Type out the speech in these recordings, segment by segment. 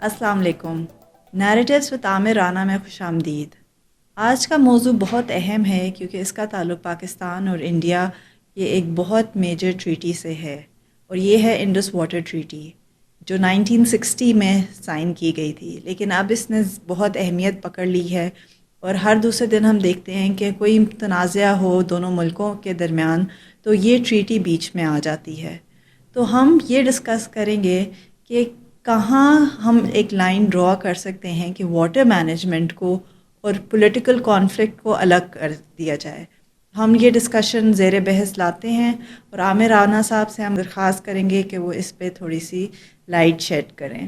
السلام علیکم. نیریٹیوز وت عامر رانا میں خوش آمدید. آج کا موضوع بہت اہم ہے کیونکہ اس کا تعلق پاکستان اور انڈیا کے ایک بہت میجر ٹریٹی سے ہے، اور یہ ہے انڈس واٹر ٹریٹی جو 1960 میں سائن کی گئی تھی، لیکن اب اس نے بہت اہمیت پکڑ لی ہے اور ہر دوسرے دن ہم دیکھتے ہیں کہ کوئی تنازعہ ہو دونوں ملکوں کے درمیان تو یہ ٹریٹی بیچ میں آ جاتی ہے. تو ہم یہ ڈسکس کریں گے کہ کہاں ہم ایک لائن ڈرا کر سکتے ہیں کہ واٹر مینجمنٹ کو اور پولیٹیکل کانفلکٹ کو الگ کر دیا جائے. ہم یہ ڈسکشن زیر بحث لاتے ہیں اور عامر رانا صاحب سے ہم درخواست کریں گے کہ وہ اس پہ تھوڑی سی لائٹ شیڈ کریں.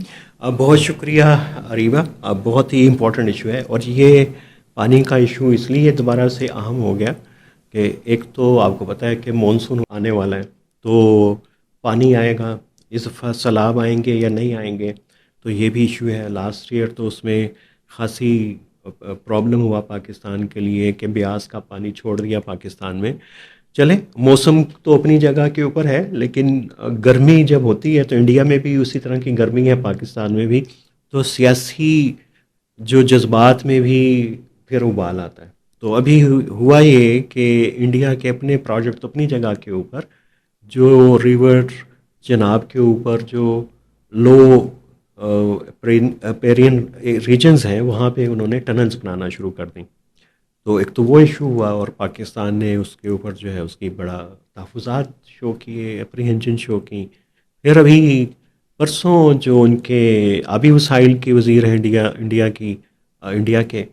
بہت شکریہ اریبہ. بہت ہی امپورٹنٹ ایشو ہے، اور یہ پانی کا ایشو اس لیے دوبارہ سے اہم ہو گیا کہ ایک تو آپ کو پتہ ہے کہ مونسون آنے والا ہے، تو پانی آئے گا، اس دفعہ سیلاب آئیں گے یا نہیں آئیں گے، تو یہ بھی ایشو ہے. لاسٹ ایئر تو اس میں خاصی پرابلم ہوا پاکستان کے لیے کہ بیاس کا پانی چھوڑ دیا پاکستان میں. چلیں، موسم تو اپنی جگہ کے اوپر ہے، لیکن گرمی جب ہوتی ہے تو انڈیا میں بھی اسی طرح کی گرمی ہے، پاکستان میں بھی، تو سیاسی جو جذبات میں بھی پھر ابال آتا ہے. تو ابھی ہوا یہ کہ انڈیا کے اپنے پروجیکٹ اپنی جگہ کے اوپر جو ریور جناب کے اوپر جو لو پیرین ریجنز ہیں وہاں پہ انہوں نے ٹنلز بنانا شروع کر دیں. تو ایک تو وہ ایشو ہوا، اور پاکستان نے اس کے اوپر جو ہے اس کی بڑا تحفظات شو کیے، اپریہنجن شو کی. پھر ابھی پرسوں جو ان کے آبی وسائل کی وزیر ہیں انڈیا کے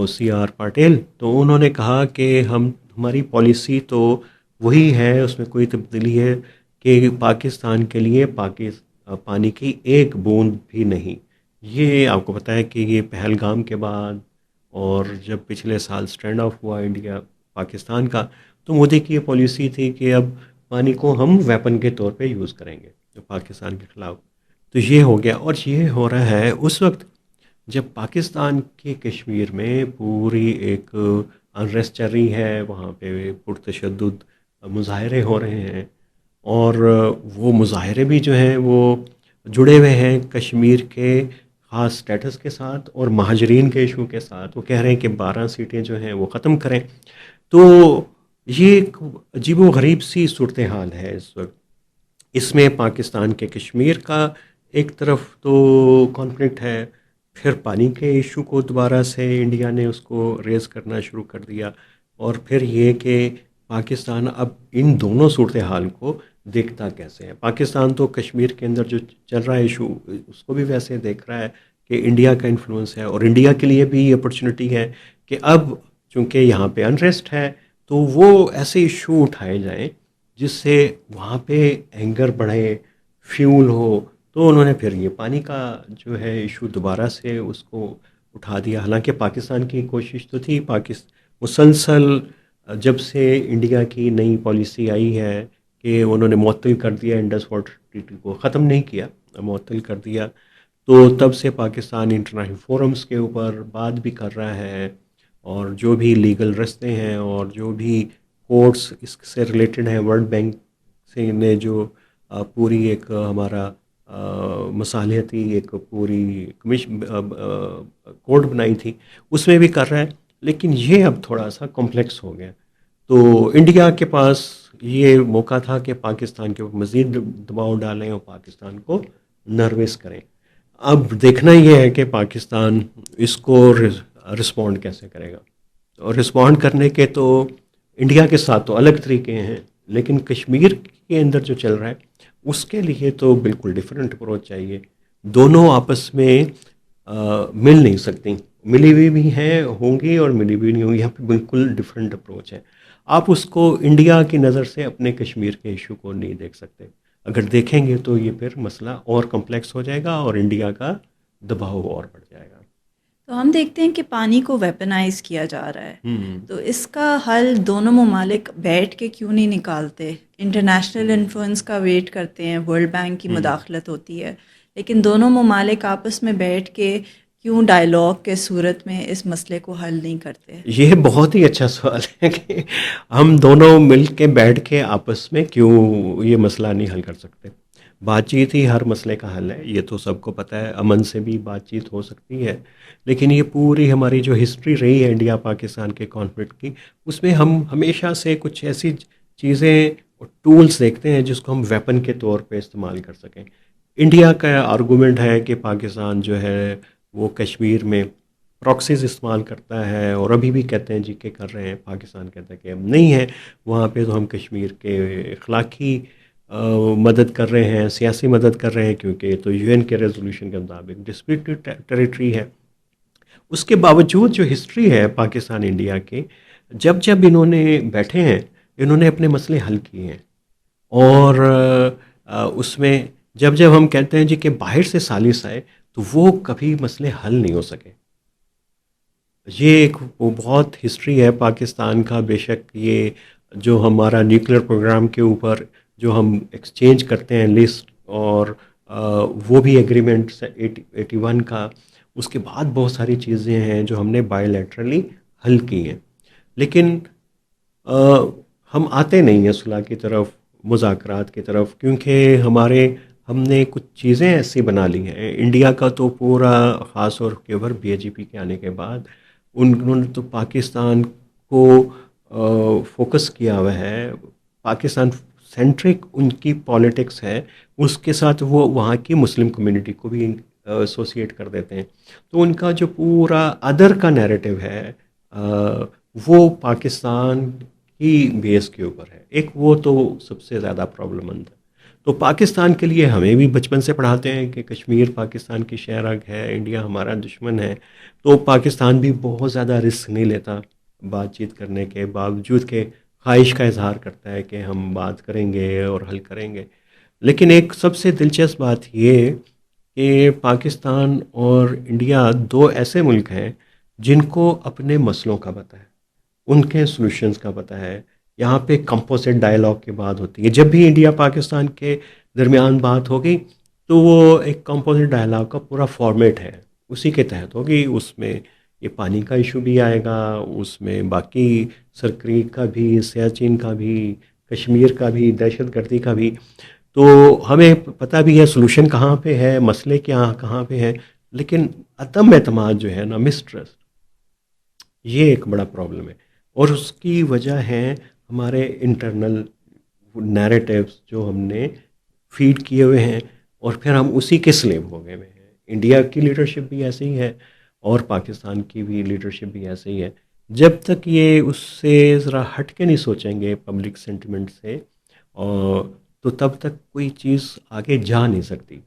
سی آر پاٹیل، تو انہوں نے کہا کہ ہماری پالیسی تو وہی ہے، اس میں کوئی تبدیلی ہے کہ پاکستان کے لیے پانی کی ایک بوند بھی نہیں. یہ آپ کو پتہ ہے کہ یہ پہلگام کے بعد اور جب پچھلے سال سٹینڈ آف ہوا انڈیا پاکستان کا، تو مودی کی یہ پالیسی تھی کہ اب پانی کو ہم ویپن کے طور پہ یوز کریں گے پاکستان کے خلاف. تو یہ ہو گیا، اور یہ ہو رہا ہے اس وقت جب پاکستان کے کشمیر میں پوری ایک انریسٹ چل رہی ہے، وہاں پہ پرتشدد مظاہرے ہو رہے ہیں، اور وہ مظاہرے بھی جو ہیں وہ جڑے ہوئے ہیں کشمیر کے خاص سٹیٹس کے ساتھ اور مہاجرین کے ایشو کے ساتھ. وہ کہہ رہے ہیں کہ 12 سیٹیں جو ہیں وہ ختم کریں. تو یہ ایک عجیب و غریب سی صورتحال ہے اس وقت. اس میں پاکستان کے کشمیر کا ایک طرف تو کانفلکٹ ہے، پھر پانی کے ایشو کو دوبارہ سے انڈیا نے اس کو ریز کرنا شروع کر دیا، اور پھر یہ کہ پاکستان اب ان دونوں صورتحال کو دیکھتا کیسے ہے. پاکستان تو کشمیر کے اندر جو چل رہا ہے ایشو اس کو بھی ویسے دیکھ رہا ہے کہ انڈیا کا انفلوئنس ہے، اور انڈیا کے لیے بھی یہ اپرچونٹی ہے کہ اب چونکہ یہاں پہ انریسٹ ہے تو وہ ایسے ایشو اٹھائے جائیں جس سے وہاں پہ اینگر بڑھے، فیول ہو. تو انہوں نے پھر یہ پانی کا جو ہے ایشو دوبارہ سے اس کو اٹھا دیا. حالانکہ پاکستان کی کوشش تو تھی، مسلسل جب سے انڈیا کی نئی پالیسی آئی ہے کہ انہوں نے معطل کر دیا انڈس واٹر ٹریٹی کو، ختم نہیں کیا، معطل کر دیا، تو تب سے پاکستان انٹرنیشنل فورمز کے اوپر بات بھی کر رہا ہے، اور جو بھی لیگل رستے ہیں اور جو بھی کورٹس اس سے ریلیٹڈ ہیں، ورلڈ بینک سے نے جو پوری ایک ہمارا مصالحتی ایک پوری کورٹ بنائی تھی، اس میں بھی کر رہا ہے. لیکن یہ اب تھوڑا سا کمپلیکس ہو گیا. تو انڈیا کے پاس یہ موقع تھا کہ پاکستان کے اوپر مزید دباؤ ڈالیں اور پاکستان کو نروس کریں. اب دیکھنا یہ ہے کہ پاکستان اس کو رسپونڈ کیسے کرے گا. اور رسپونڈ کرنے کے تو انڈیا کے ساتھ تو الگ طریقے ہیں، لیکن کشمیر کے اندر جو چل رہا ہے اس کے لیے تو بالکل ڈیفرنٹ اپروچ چاہیے. دونوں آپس میں مل نہیں سکتی، ملی ہوئی بھی ہیں ہوں گی اور ملی ہوئی نہیں ہوں گی. یہاں پہ بالکل ڈیفرنٹ اپروچ ہے. آپ اس کو انڈیا کی نظر سے اپنے کشمیر کے ایشو کو نہیں دیکھ سکتے. اگر دیکھیں گے تو یہ پھر مسئلہ اور کمپلیکس ہو جائے گا اور انڈیا کا دباؤ اور بڑھ جائے گا. تو ہم دیکھتے ہیں کہ پانی کو ویپنائز کیا جا رہا ہے، تو اس کا حل دونوں ممالک بیٹھ کے کیوں نہیں نکالتے؟ انٹرنیشنل انفلوئنس کا ویٹ کرتے ہیں، ورلڈ بینک کی مداخلت ہوتی ہے، لیکن دونوں ممالک آپس میں بیٹھ کے کیوں ڈائیلاگ کے صورت میں اس مسئلے کو حل نہیں کرتے؟ یہ بہت ہی اچھا سوال ہے کہ ہم دونوں مل کے بیٹھ کے آپس میں کیوں یہ مسئلہ نہیں حل کر سکتے. بات چیت ہی ہر مسئلے کا حل ہے، یہ تو سب کو پتہ ہے، امن سے بھی بات چیت ہو سکتی ہے، لیکن یہ پوری ہماری جو ہسٹری رہی ہے انڈیا پاکستان کے کانفلکٹ کی، اس میں ہم ہمیشہ سے کچھ ایسی چیزیں اور ٹولز دیکھتے ہیں جس کو ہم ویپن کے طور پہ استعمال کر سکیں۔ انڈیا کا آرگومنٹ ہے کہ پاکستان جو ہے وہ کشمیر میں پراکسیز استعمال کرتا ہے، اور ابھی بھی کہتے ہیں جی کہ کر رہے ہیں، پاکستان کہتا ہے کہ ہم نہیں ہیں وہاں پہ، تو ہم کشمیر کے اخلاقی مدد کر رہے ہیں، سیاسی مدد کر رہے ہیں، کیونکہ یہ تو یو این کے ریزولوشن کے مطابق ڈسپیوٹڈ ٹیریٹری ہے۔ اس کے باوجود جو ہسٹری ہے پاکستان انڈیا کے، جب جب انہوں نے بیٹھے ہیں انہوں نے اپنے مسئلے حل کیے ہیں، اور اس میں جب جب ہم کہتے ہیں جی کہ باہر سے ثالث آئے تو وہ کبھی مسئلے حل نہیں ہو سکے۔ یہ ایک وہ بہت ہسٹری ہے پاکستان کا، بے شک یہ جو ہمارا نیوکلیر پروگرام کے اوپر جو ہم ایکسچینج کرتے ہیں لسٹ، اور وہ بھی ایگریمنٹ 81 کا، اس کے بعد بہت ساری چیزیں ہیں جو ہم نے بائی لیٹرلی حل کی ہیں، لیکن ہم آتے نہیں ہیں صلح کی طرف، مذاکرات کی طرف، کیونکہ ہم نے کچھ چیزیں ایسی بنا لی ہیں۔ انڈیا کا تو پورا، خاص طور کے اوپر بی جے پی کے آنے کے بعد، انہوں نے تو پاکستان کو فوکس کیا ہوا ہے، پاکستان سینٹرک ان کی پالیٹکس ہے، اس کے ساتھ وہ وہاں کی مسلم کمیونٹی کو بھی ایسوسیٹ کر دیتے ہیں، تو ان کا جو پورا ادر کا نیریٹو ہے وہ پاکستان کی بیس کے اوپر ہے، ایک وہ تو سب سے زیادہ پرابلم مند ہے۔ تو پاکستان کے لیے ہمیں بھی بچپن سے پڑھاتے ہیں کہ کشمیر پاکستان کی شہرگ ہے، انڈیا ہمارا دشمن ہے، تو پاکستان بھی بہت زیادہ رسک نہیں لیتا بات چیت کرنے کے باوجود، کہ خواہش کا اظہار کرتا ہے کہ ہم بات کریں گے اور حل کریں گے۔ لیکن ایک سب سے دلچسپ بات یہ کہ پاکستان اور انڈیا دو ایسے ملک ہیں جن کو اپنے مسئلوں کا پتہ ہے، ان کے سلوشنز کا پتہ ہے۔ یہاں پہ کمپوزٹ ڈائلاگ کی بات ہوتی ہے، جب بھی انڈیا پاکستان کے درمیان بات ہوگی تو وہ ایک کمپوزٹ ڈائلاگ کا پورا فارمیٹ ہے، اسی کے تحت ہوگی، اس میں یہ پانی کا ایشو بھی آئے گا، اس میں باقی سرکریک کا بھی، سیاچین کا بھی، کشمیر کا بھی، دہشت گردی کا بھی، تو ہمیں پتہ بھی ہے سلوشن کہاں پہ ہے، مسئلے کہاں پہ ہے، لیکن عدم اعتماد جو ہے نا، مسٹرسٹ، یہ ایک بڑا پرابلم ہے، اور اس کی وجہ ہے ہمارے انٹرنل نیریٹیوز جو ہم نے فیڈ کیے ہوئے ہیں، اور پھر ہم اسی کے سلیو ہو گئے ہوئے ہیں۔ انڈیا کی لیڈرشپ بھی ایسے ہی ہے، اور پاکستان کی بھی لیڈرشپ بھی ایسے ہی ہے۔ جب تک یہ اس سے ذرا ہٹ کے نہیں سوچیں گے پبلک سینٹیمنٹ سے، اور تو تب تک کوئی چیز آگے جا نہیں سکتی۔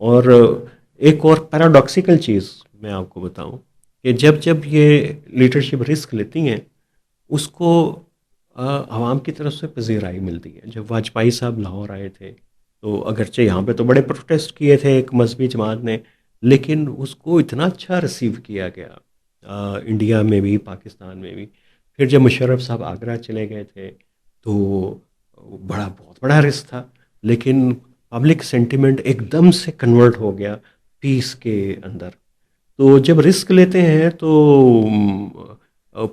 اور ایک اور پیراڈاکسیکل چیز میں آپ کو بتاؤں کہ جب جب یہ لیڈرشپ رسک لیتی ہیں، اس کو عوام کی طرف سے پذیرائی ملتی ہے۔ جب واجپئی صاحب لاہور آئے تھے تو اگرچہ یہاں پہ تو بڑے پروٹیسٹ کیے تھے ایک مذہبی جماعت نے، لیکن اس کو اتنا اچھا ریسیو کیا گیا انڈیا میں بھی، پاکستان میں بھی۔ پھر جب مشرف صاحب آگرہ چلے گئے تھے تو بہت بڑا رسک تھا، لیکن پبلک سینٹیمنٹ ایک دم سے کنورٹ ہو گیا پیس کے اندر۔ تو جب رسک لیتے ہیں تو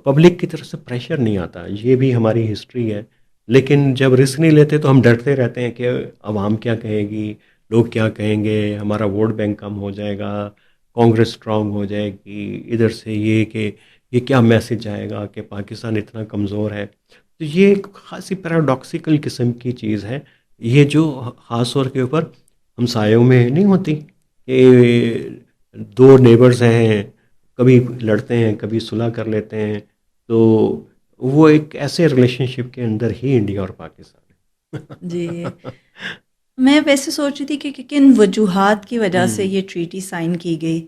پبلک کی طرف سے پریشر نہیں آتا، یہ بھی ہماری ہسٹری ہے، لیکن جب رسک نہیں لیتے تو ہم ڈرتے رہتے ہیں کہ عوام کیا کہے گی، لوگ کیا کہیں گے، ہمارا ووٹ بینک کم ہو جائے گا، کانگریس اسٹرانگ ہو جائے گی، ادھر سے یہ کہ یہ کیا میسج آئے گا کہ پاکستان اتنا کمزور ہے۔ تو یہ ایک خاصی پیراڈاکسیکل قسم کی چیز ہے، یہ جو خاص طور کے اوپر ہمسایوں میں نہیں ہوتی، کہ دو نیبرز ہیں، کبھی لڑتے ہیں کبھی صلح کر لیتے ہیں، تو وہ ایک ایسے ریلیشن شپ کے اندر ہی انڈیا اور پاکستان جی، ہے۔ میں ویسے سوچ رہی تھی کہ کن وجوہات کی وجہ سے ہم، یہ ٹریٹی سائن کی گئی،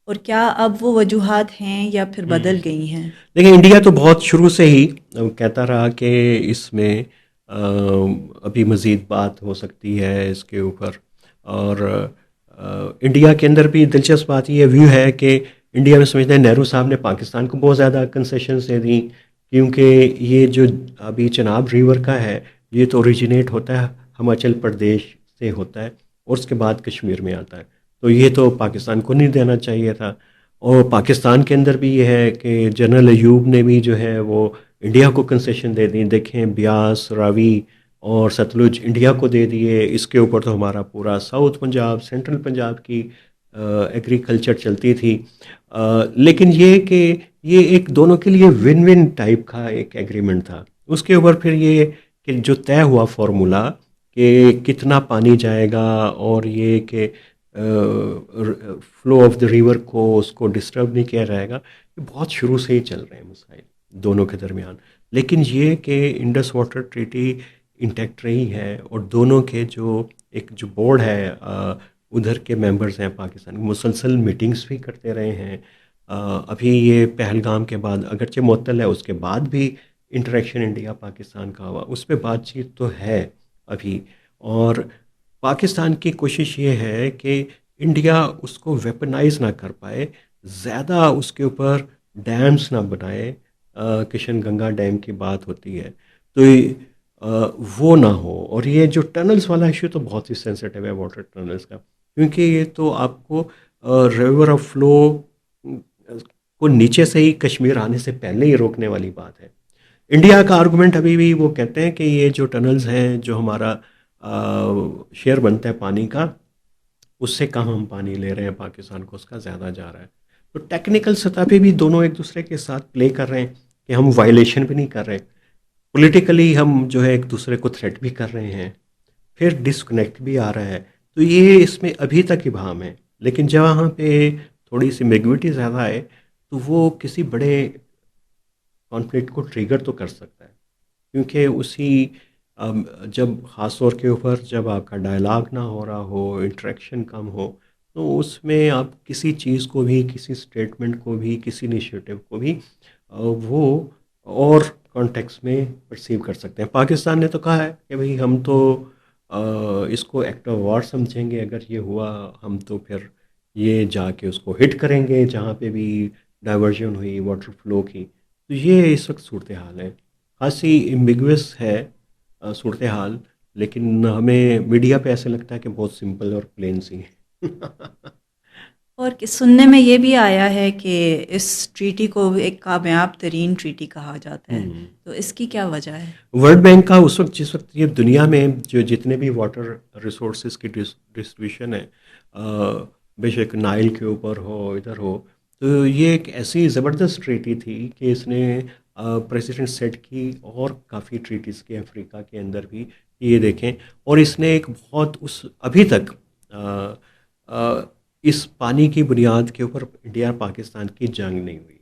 اور کیا اب وہ وجوہات ہیں یا پھر بدل گئی ہیں؟ دیکھیں انڈیا تو بہت شروع سے ہی کہتا رہا کہ اس میں ابھی مزید بات ہو سکتی ہے اس کے اوپر، اور انڈیا کے اندر بھی دلچسپ بات یہ ویو ہے کہ انڈیا میں سمجھتے ہیں نہرو صاحب نے پاکستان کو بہت زیادہ کنسیشنز دے دیں، کیونکہ یہ جو ابھی چناب ریور کا ہے یہ تو اوریجنیٹ ہوتا ہے ہماچل پردیش سے ہوتا ہے، اور اس کے بعد کشمیر میں آتا ہے، تو یہ تو پاکستان کو نہیں دینا چاہیے تھا۔ اور پاکستان کے اندر بھی یہ ہے کہ جنرل ایوب نے بھی جو ہے وہ انڈیا کو کنسیشن دے دیں، دیکھیں بیاس، راوی اور ستلج انڈیا کو دے دیے. اس کے اوپر تو ہمارا پورا ساؤتھ پنجاب، سینٹرل پنجاب کی ایگریکلچر چلتی تھی. لیکن یہ کہ یہ ایک دونوں کے لیے ون ون ٹائپ کا ایک ایگریمنٹ تھا. اس کے اوپر پھر یہ کہ جو طے ہوا فارمولا کہ کتنا پانی جائے گا، اور یہ کہ فلو آف دا ریور کو اس کو ڈسٹرب نہیں کیا جائے گا، یہ بہت شروع سے ہی چل رہے ہیں مسائل دونوں کے درمیان. لیکن یہ کہ انڈس واٹر ٹریٹی انٹیکٹ رہی ہے، اور دونوں کے جو بورڈ ہے ادھر کے ممبرز ہیں پاکستان، مسلسل میٹنگز بھی کرتے رہے ہیں. ابھی یہ پہلگام کے بعد اگرچہ معطل ہے، اس کے بعد بھی انٹریکشن انڈیا پاکستان کا ہوا، اس پہ بات چیت تو ہے ابھی. اور پاکستان کی کوشش یہ ہے کہ انڈیا اس کو ویپنائز نہ کر پائے، زیادہ اس کے اوپر ڈیمز نہ بنائے. کشن گنگا ڈیم کی بات ہوتی ہے تو وہ نہ ہو. اور یہ جو ٹنلز والا ایشو تو بہت ہی سینسیٹیو ہے واٹر ٹنلز کا، کیونکہ یہ تو آپ کو ریور آف فلو کو نیچے سے ہی کشمیر آنے سے پہلے ہی روکنے والی بات ہے. انڈیا کا آرگومنٹ ابھی بھی وہ کہتے ہیں کہ یہ جو ٹنلز ہیں، جو ہمارا شیئر بنتا ہے پانی کا، اس سے کم ہم پانی لے رہے ہیں پاکستان کو، اس کا زیادہ جا رہا ہے. تو ٹیکنیکل سطح پہ بھی دونوں ایک دوسرے کے ساتھ پلے کر رہے ہیں کہ ہم وائلیشن بھی نہیں کر رہے، پولیٹیکلی ہم جو ہے ایک دوسرے کو تھریٹ بھی کر رہے ہیں، پھر ڈسکنیکٹ بھی آ رہا ہے. تو یہ اس میں ابھی تک ابہام ہے. لیکن جب وہاں پہ تھوڑی سی میگویٹی زیادہ آئے تو وہ کسی بڑے کانفلکٹ کو ٹریگر تو کر سکتا ہے. کیونکہ اسی جب خاص طور کے اوپر جب آپ کا ڈائلاگ نہ ہو رہا ہو، انٹریکشن کم ہو، تو اس میں آپ کسی چیز کو بھی، کسی اسٹیٹمنٹ کو بھی، کسی انیشیٹو کو بھی وہ اور کانٹیکس میں پرسیو کر سکتے ہیں. پاکستان نے تو کہا ہے کہ بھئی ہم تو اس کو ایکٹ آف وار سمجھیں گے، اگر یہ ہوا ہم تو پھر یہ جا کے اس کو ہٹ کریں گے جہاں پہ بھی ڈائیورژن ہوئی واٹر فلو کی. تو یہ اس وقت صورتحال ہے، خاصی ایمبیگوس ہے صورتحال. لیکن ہمیں میڈیا پہ ایسے لگتا ہے کہ بہت سمپل اور پلین سی ہے. اور سننے میں یہ بھی آیا ہے کہ اس ٹریٹی کو ایک کامیاب ترین ٹریٹی کہا جاتا ہے، تو اس کی کیا وجہ ہے؟ ورلڈ بینک کا اس وقت جس وقت یہ دنیا میں جو جتنے بھی واٹر ریسورسز کی ڈسٹریبیوشن ہے، بے شک نائل کے اوپر ہو، ادھر ہو، تو یہ ایک ایسی زبردست ٹریٹی تھی کہ اس نے پریسیڈنٹ سیٹ کی اور کافی ٹریٹیز کے افریقہ کے اندر بھی یہ دیکھیں. اور اس نے ایک بہت ابھی تک اس پانی کی بنیاد کے اوپر انڈیا پاکستان کی جنگ نہیں ہوئی.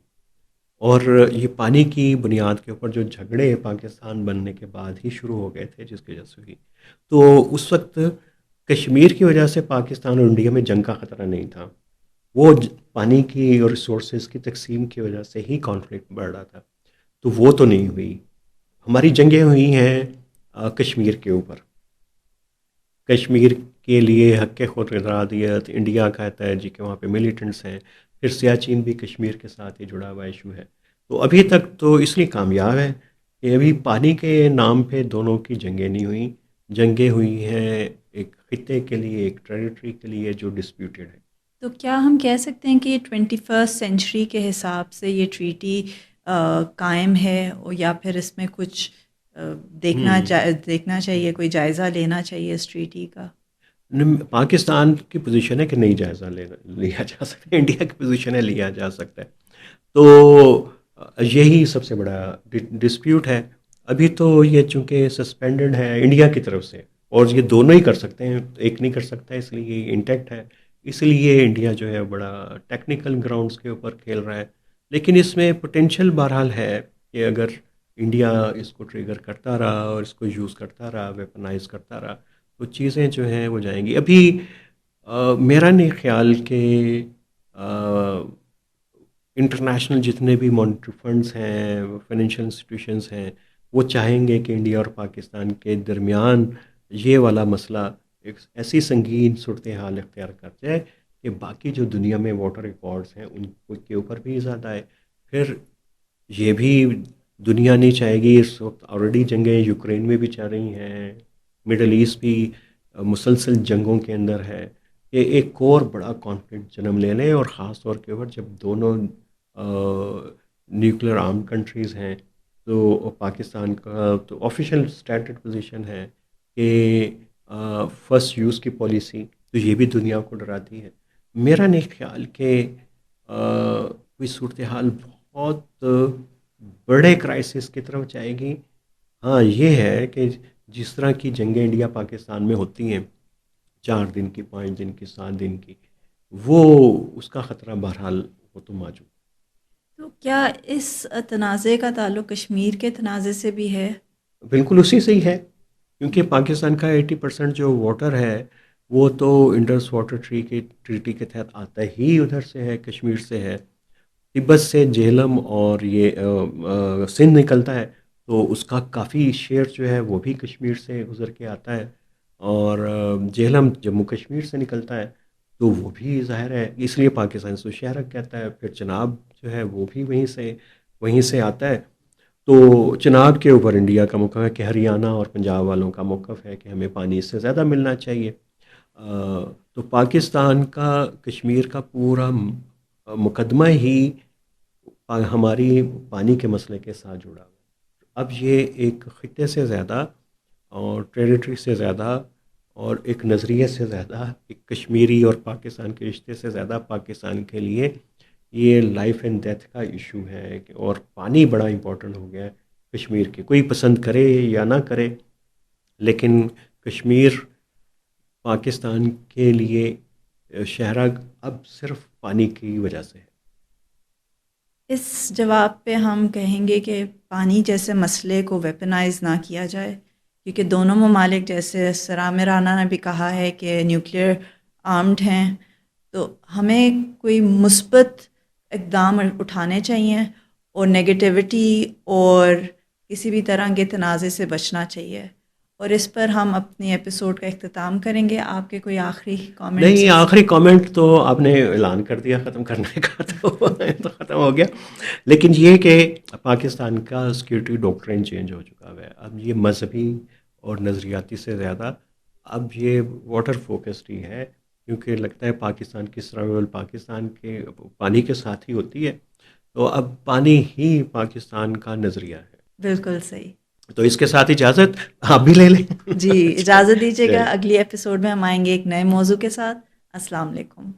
اور یہ پانی کی بنیاد کے اوپر جو جھگڑے پاکستان بننے کے بعد ہی شروع ہو گئے تھے، جس کی وجہ سے ہوئی. تو اس وقت کشمیر کی وجہ سے پاکستان اور انڈیا میں جنگ کا خطرہ نہیں تھا، وہ پانی کی اور ریسورسز کی تقسیم کی وجہ سے ہی کانفلکٹ بڑھ رہا تھا. تو وہ تو نہیں ہوئی. ہماری جنگیں ہوئی ہیں کشمیر کے اوپر. کشمیر کے لیے حق خود ارادیت انڈیا کہتا ہے جی کہ وہاں پہ ملیٹنٹس ہیں. پھر سیاچین بھی کشمیر کے ساتھ ہی جڑا ہوا ایشو ہے. تو ابھی تک تو اس لیے کامیاب ہے کہ ابھی پانی کے نام پہ دونوں کی جنگیں نہیں ہوئیں. جنگیں ہوئی ہیں ایک خطے کے لیے، ایک ٹریٹری کے لیے جو ڈسپیوٹیڈ ہے. تو کیا ہم کہہ سکتے ہیں کہ 21 سینچری کے حساب سے یہ ٹریٹی قائم ہے، یا پھر اس میں کچھ دیکھنا چاہیے، کوئی جائزہ لینا چاہیے اس ٹریٹی کا؟ پاکستان کی پوزیشن ہے کہ نہیں جائزہ لیا جا سکتا ہے، انڈیا کی پوزیشن ہے لیا جا سکتا ہے. تو یہی سب سے بڑا ڈسپیوٹ ہے. ابھی تو یہ چونکہ سسپینڈڈ ہے انڈیا کی طرف سے، اور یہ دونوں ہی کر سکتے ہیں، ایک نہیں کر سکتا، اس لیے یہ انٹیکٹ ہے. اس لیے انڈیا جو ہے بڑا ٹیکنیکل گراؤنڈز کے اوپر کھیل رہا ہے. لیکن اس میں پوٹینشیل بہرحال ہے کہ اگر انڈیا اس کو ٹریگر کرتا رہا اور اس کو یوز کرتا رہا، ویپنائز کرتا رہا، تو چیزیں جو ہیں وہ جائیں گی. ابھی میرا نہیں خیال کہ انٹرنیشنل جتنے بھی مانیٹری فنڈز ہیں، فائنینشیل انسٹیٹیوشنز ہیں، وہ چاہیں گے کہ انڈیا اور پاکستان کے درمیان یہ والا مسئلہ ایک ایسی سنگین صورتحال اختیار کر جائے کہ باقی جو دنیا میں واٹر ریکارڈز ہیں ان کے اوپر بھی زیادہ ہے. پھر یہ بھی دنیا نہیں چاہے گی. اس وقت آلریڈی جنگیں یوکرین میں بھی چل رہی ہیں، مڈل ایسٹ بھی مسلسل جنگوں کے اندر ہے، کہ ایک اور بڑا کانفلکٹ جنم لے لیں. اور خاص طور کے اوپر جب دونوں نیوکلیر آرم کنٹریز ہیں، تو پاکستان کا تو آفیشیل اسٹینڈرڈ پوزیشن ہے کہ فرسٹ یوز کی پالیسی، تو یہ بھی دنیا کو ڈراتی ہے. میرا نہیں خیال کہ کوئی صورتحال بہت بڑے کرائسس کی طرف جائے گی. ہاں یہ ہے کہ جس طرح کی جنگیں انڈیا پاکستان میں ہوتی ہیں 4 دن کی، 5 دن کی، 7 دن کی، وہ اس کا خطرہ بہرحال وہ تو موجود. تو کیا اس تنازع کا تعلق کشمیر کے تنازع سے بھی ہے؟ بالکل اسی سے ہی ہے، کیونکہ پاکستان کا 80% جو واٹر ہے وہ تو انڈس واٹر ٹریٹی کے تحت آتا ہی ادھر سے ہے، کشمیر سے ہے. تبت سے جہلم اور یہ سندھ نکلتا ہے، تو اس کا کافی شیئر جو ہے وہ بھی کشمیر سے گزر کے آتا ہے. اور جہلم جموں کشمیر سے نکلتا ہے، تو وہ بھی ظاہر ہے اس لیے پاکستان سے شہرک کہتا ہے. پھر چناب جو ہے وہ بھی وہیں سے آتا ہے. تو چناب کے اوپر انڈیا کا موقف ہے کہ ہریانہ اور پنجاب والوں کا موقف ہے کہ ہمیں پانی اس سے زیادہ ملنا چاہیے. تو پاکستان کا کشمیر کا پورا مقدمہ ہی ہماری پانی کے مسئلے کے ساتھ جڑا ہوا ہے. اب یہ ایک خطے سے زیادہ اور ٹیریٹری سے زیادہ اور ایک نظریے سے زیادہ، ایک کشمیری اور پاکستان کے رشتے سے زیادہ پاکستان کے لیے یہ لائف اینڈ ڈیتھ کا ایشو ہے. اور پانی بڑا امپورٹنٹ ہو گیا ہے کشمیر کے، کوئی پسند کرے یا نہ کرے، لیکن کشمیر پاکستان کے لیے شہرک اب صرف پانی کی وجہ سے ہے. اس جواب پہ ہم کہیں گے کہ پانی جیسے مسئلے کو ویپنائز نہ کیا جائے، کیونکہ دونوں ممالک جیسے سرام رانا نے بھی کہا ہے کہ نیوکلیئر آرمڈ ہیں، تو ہمیں کوئی مثبت اقدام اٹھانے چاہیے اور نگیٹیوٹی اور کسی بھی طرح کے تنازع سے بچنا چاہیے. اور اس پر ہم اپنی ایپیسوڈ کا اختتام کریں گے. آپ کے کوئی آخری کامنٹس؟ نہیں، آخری کامنٹ تو آپ نے اعلان کر دیا ختم کرنے کا، تو ختم ہو گیا. لیکن یہ کہ پاکستان کا سیکورٹی ڈاکٹرین چینج ہو چکا ہے. اب یہ مذہبی اور نظریاتی سے زیادہ اب یہ واٹر فوکسڈ ہی ہے، کیونکہ لگتا ہے پاکستان کی سروائیول پاکستان کے پانی کے ساتھ ہی ہوتی ہے. تو اب پانی ہی پاکستان کا نظریہ ہے. بالکل صحیح. تو اس کے ساتھ اجازت آپ بھی لے لیں. جی اجازت دیجیے گا، چلیے. اگلی ایپیسوڈ میں ہم آئیں گے ایک نئے موضوع کے ساتھ. السلام علیکم.